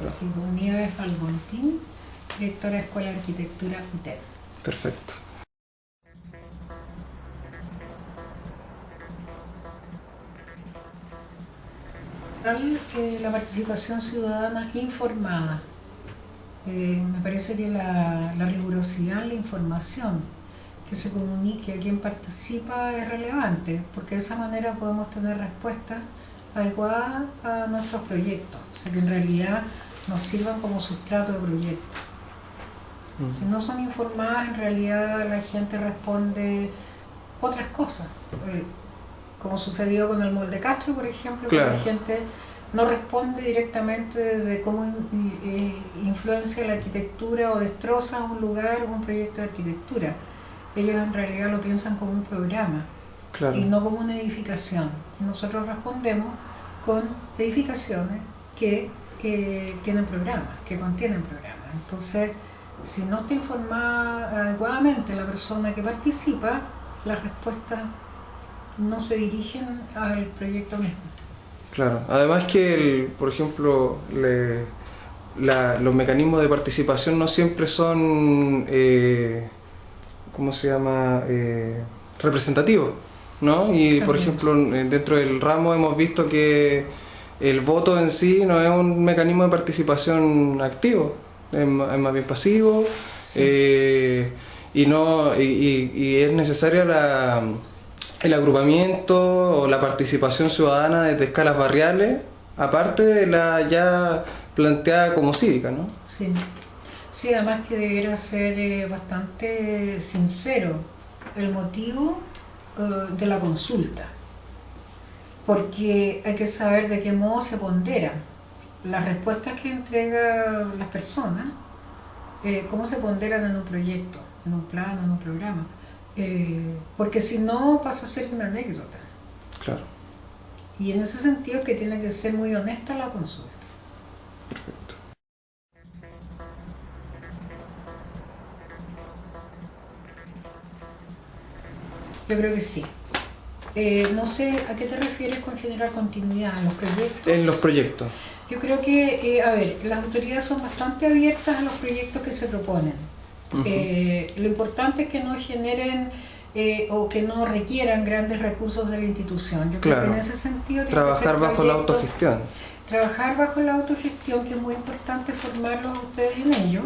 Sí, pues Nieves Algontín, directora de Escuela de Arquitectura UTEP. Perfecto. La participación ciudadana informada. Me parece que la rigurosidad en la información que se comunique a quien participa es relevante, porque de esa manera podemos tener respuestas adecuadas a nuestros proyectos, o sea que en realidad nos sirvan como sustrato de proyectos. Si no son informadas, en realidad la gente responde otras cosas, como sucedió con el Molde Castro, por ejemplo, Claro. que la gente no responde directamente de cómo influencia la arquitectura o destroza un lugar o un proyecto de arquitectura. Ellos en realidad lo piensan como un programa, Claro. y no como una edificación. Nosotros respondemos con edificaciones que tienen programas, que contienen programas. Entonces, si no está informada adecuadamente la persona que participa, las respuestas no se dirigen al proyecto mismo. Claro. Además que, por ejemplo, los mecanismos de participación no siempre son, ¿cómo se llama?, representativos, ¿no? Y por ejemplo, dentro del ramo hemos visto que el voto en sí no es un mecanismo de participación activo, es más bien pasivo. Sí. Y es necesaria el agrupamiento o la participación ciudadana desde escalas barriales, aparte de la ya planteada como cívica, ¿no? Sí, sí, además que debiera ser bastante sincero el motivo de la consulta, porque hay que saber de qué modo se ponderan las respuestas que entregan las personas, cómo se ponderan en un proyecto, en un plan, en un programa, porque si no pasa a ser una anécdota. Claro. Y en ese sentido es que tiene que ser muy honesta la consulta. Perfecto. Yo creo que sí. No sé a qué te refieres con generar continuidad en los proyectos. En los proyectos. Yo creo que, a ver, las autoridades son bastante abiertas a los proyectos que se proponen. Lo importante es que no generen o que no requieran grandes recursos de la institución. Yo creo que en ese sentido trabajar bajo la autogestión. Trabajar bajo la autogestión, que es muy importante formarlos a ustedes en ello.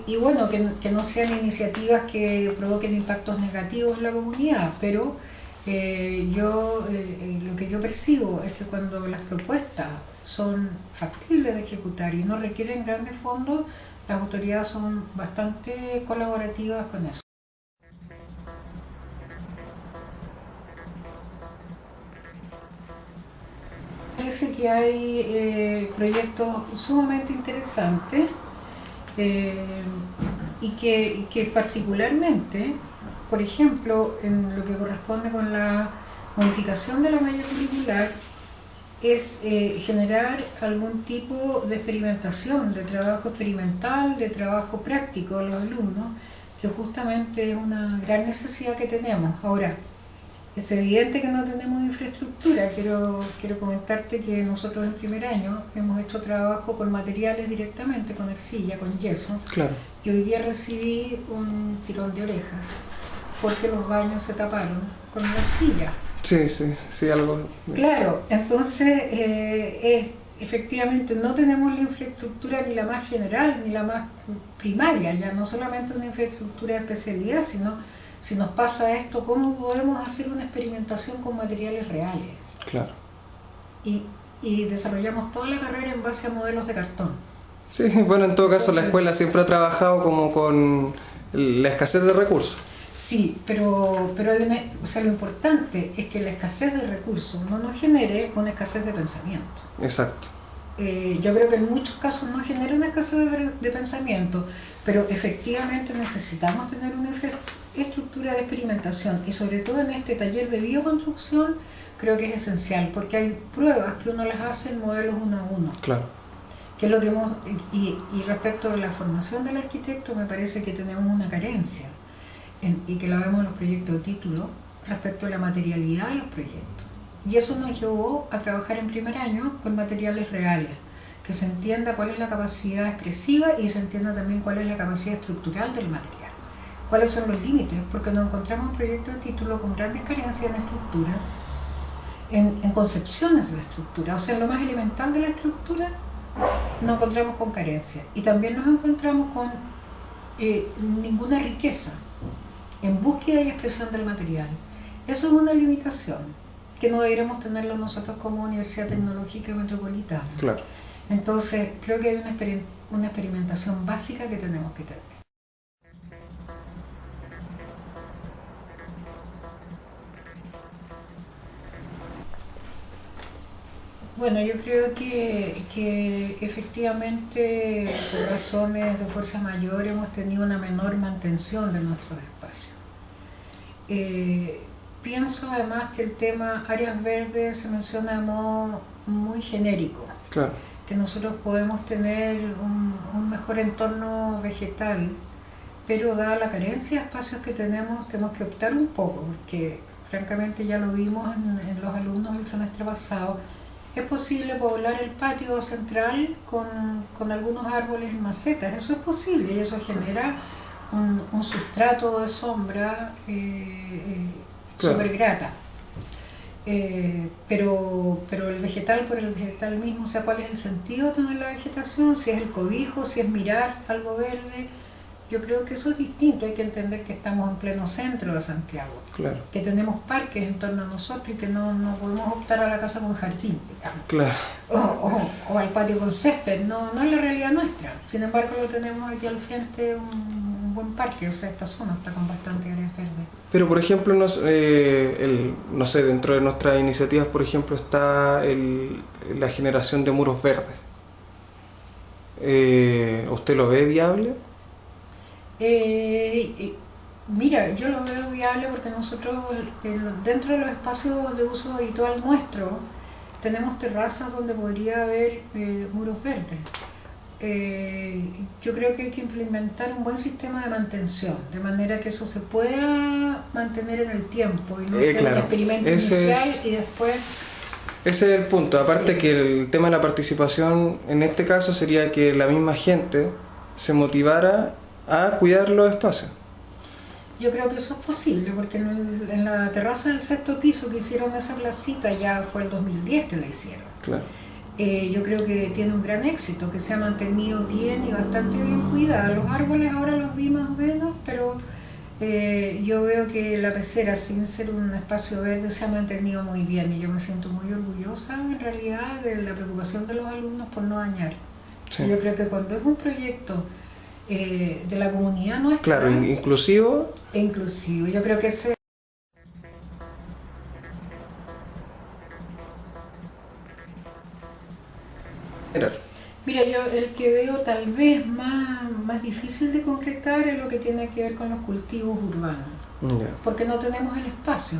Y bueno, que no sean iniciativas que provoquen impactos negativos en la comunidad, pero lo que yo percibo es que cuando las propuestas son factibles de ejecutar y no requieren grandes fondos, las autoridades son bastante colaborativas con eso. Parece que hay proyectos sumamente interesantes y que particularmente, por ejemplo, en lo que corresponde con la modificación de la malla curricular, es generar algún tipo de experimentación, de trabajo experimental, de trabajo práctico de los alumnos, que justamente es una gran necesidad que tenemos. Ahora, es evidente que no tenemos infraestructura. Quiero comentarte que nosotros en primer año hemos hecho trabajo con materiales directamente, con arcilla, con yeso. Claro. Y hoy día recibí un tirón de orejas porque los baños se taparon con la arcilla. Sí, algo. Claro, entonces efectivamente no tenemos la infraestructura ni la más general ni la más primaria, ya no solamente una infraestructura de especialidad, sino si nos pasa esto, ¿cómo podemos hacer una experimentación con materiales reales? Claro. Y desarrollamos toda la carrera en base a modelos de cartón. Sí, bueno, en todo caso la escuela siempre ha trabajado como con la escasez de recursos. Sí, pero hay lo importante es que la escasez de recursos no nos genere una escasez de pensamiento. Exacto. Yo creo que en muchos casos no genera una escasez de pensamiento, pero efectivamente necesitamos tener una infraestructura de experimentación y sobre todo en este taller de bioconstrucción creo que es esencial porque hay pruebas que uno las hace en modelos 1 a 1. Claro. Que es lo que y respecto a la formación del arquitecto me parece que tenemos una carencia y que la vemos en los proyectos de título respecto a la materialidad de los proyectos. Y eso nos llevó a trabajar en primer año con materiales reales. que se entienda cuál es la capacidad expresiva y se entienda también cuál es la capacidad estructural del material, cuáles son los límites, porque nos encontramos en proyectos de título con grandes carencias en estructura, en concepciones de la estructura, o sea, en lo más elemental de la estructura nos encontramos con carencias y también nos encontramos con ninguna riqueza en búsqueda y expresión del material. Eso es una limitación que no deberíamos tenerlo nosotros como Universidad Tecnológica Metropolitana. Claro. Entonces, creo que hay una experimentación básica que tenemos que tener. Bueno, yo creo que efectivamente, por razones de fuerza mayor, hemos tenido una menor mantención de nuestros espacios. Pienso además que el tema áreas verdes se menciona de modo muy genérico. Claro. Que nosotros podemos tener un mejor entorno vegetal, pero dada la carencia de espacios que tenemos que optar un poco, porque francamente ya lo vimos en los alumnos del semestre pasado. Es posible poblar el patio central con algunos árboles y macetas, eso es posible y eso genera un sustrato de sombra claro. súper grata. Pero el vegetal por el vegetal mismo, o sea, ¿cuál es el sentido de tener la vegetación? Si es el cobijo, si es mirar algo verde. Yo creo que eso es distinto, hay que entender que estamos en pleno centro de Santiago, claro. que tenemos parques en torno a nosotros y que no podemos optar a la casa con jardín, digamos, claro. o al patio con césped, no es la realidad nuestra. Sin embargo, lo tenemos aquí al frente un buen parque, o sea, esta zona está con bastante áreas verdes. Pero por ejemplo, no sé, dentro de nuestras iniciativas, por ejemplo, está la generación de muros verdes. ¿Usted lo ve viable? Mira, yo lo veo viable porque nosotros dentro de los espacios de uso habitual nuestro tenemos terrazas donde podría haber muros verdes. Yo creo que hay que implementar un buen sistema de mantención, de manera que eso se pueda mantener en el tiempo y no sea claro. un experimento inicial y después... Ese es el punto, aparte sí. Que el tema de la participación en este caso sería que la misma gente se motivara a cuidar los espacios. Yo creo que eso es posible, porque en la terraza del 6º piso que hicieron esa placita, ya fue el 2010 que la hicieron. Claro. Yo creo que tiene un gran éxito, que se ha mantenido bien y bastante bien cuidada. Los árboles ahora los vi más o menos, pero yo veo que la pecera, sin ser un espacio verde, se ha mantenido muy bien y yo me siento muy orgullosa en realidad de la preocupación de los alumnos por no dañar. Sí. Yo creo que cuando es un proyecto de la comunidad nuestra... Claro, inclusivo. Inclusivo, yo creo que ese... Mira, yo el que veo tal vez más difícil de concretar es lo que tiene que ver con los cultivos urbanos, porque no tenemos el espacio.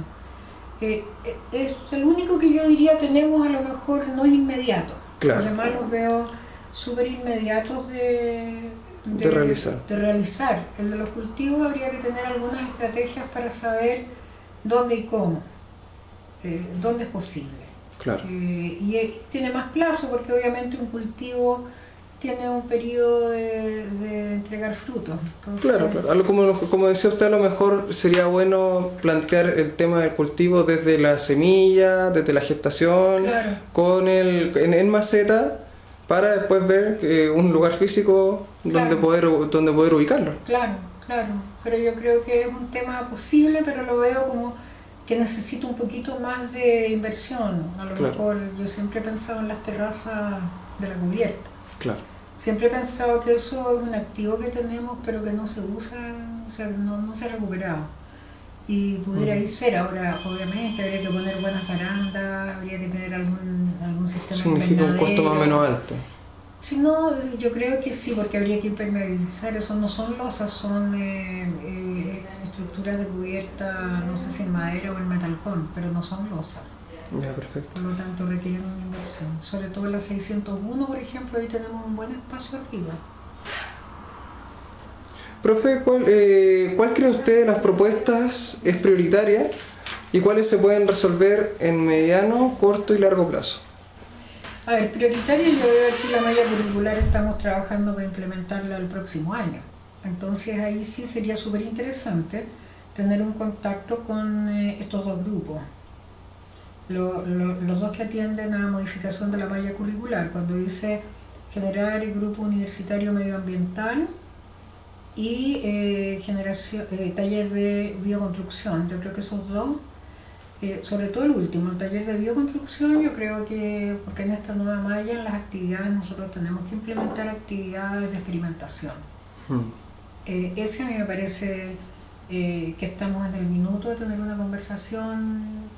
Es el único que yo diría tenemos, a lo mejor no es inmediato. Claro. Los demás los veo súper inmediatos de realizar. El de los cultivos habría que tener algunas estrategias para saber dónde y cómo, dónde es posible. Claro. Y tiene más plazo porque obviamente un cultivo tiene un periodo de entregar frutos. Entonces, claro. Como decía usted, a lo mejor sería bueno plantear el tema del cultivo desde la semilla, desde la gestación, claro. en maceta, para después ver un lugar físico donde poder ubicarlo. Claro, pero yo creo que es un tema posible, pero lo veo como que necesita un poquito más de inversión. A lo mejor yo siempre he pensado en las terrazas de la cubierta. Claro. Siempre he pensado que eso es un activo que tenemos, pero que no se usa, o sea, no se ha recuperado. Y pudiera ahí ser. Ahora, obviamente, habría que poner buenas barandas, habría que tener algún sistema. Significa un costo más o menos alto. Si no, yo creo que sí, porque habría que impermeabilizar. Eso no son losas, son estructuras de cubierta, no sé si en madera o en metalcón, pero no son losas. Ya, perfecto. Por lo tanto, requieren una inversión. Sobre todo en la 601, por ejemplo, ahí tenemos un buen espacio arriba. Profe, ¿cuál cree usted de las propuestas es prioritaria y cuáles se pueden resolver en mediano, corto y largo plazo? A ver, prioritaria yo veo aquí la malla curricular, estamos trabajando para implementarla el próximo año. Entonces ahí sí sería súper interesante tener un contacto con estos dos grupos. Los dos que atienden a modificación de la malla curricular, cuando dice generar el grupo universitario medioambiental y taller de bioconstrucción. Yo creo que esos dos, sobre todo el último, el taller de bioconstrucción, yo creo que, porque en esta nueva malla, en las actividades, nosotros tenemos que implementar actividades de experimentación. Ese a mí me parece que estamos en el minuto de tener una conversación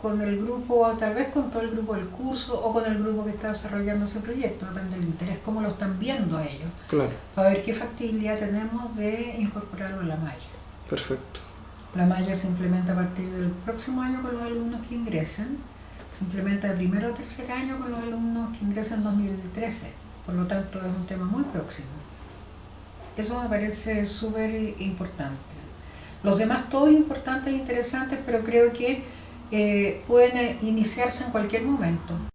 con el grupo, o tal vez con todo el grupo del curso, o con el grupo que está desarrollando ese proyecto, depende del interés, cómo lo están viendo a ellos, Claro. para ver qué factibilidad tenemos de incorporarlo en la malla. Perfecto. La malla se implementa a partir del próximo año con los alumnos que ingresen, se implementa de primero a tercer año con los alumnos que ingresen en 2013, por lo tanto es un tema muy próximo. Eso me parece súper importante. Los demás todos importantes e interesantes, pero creo que pueden iniciarse en cualquier momento.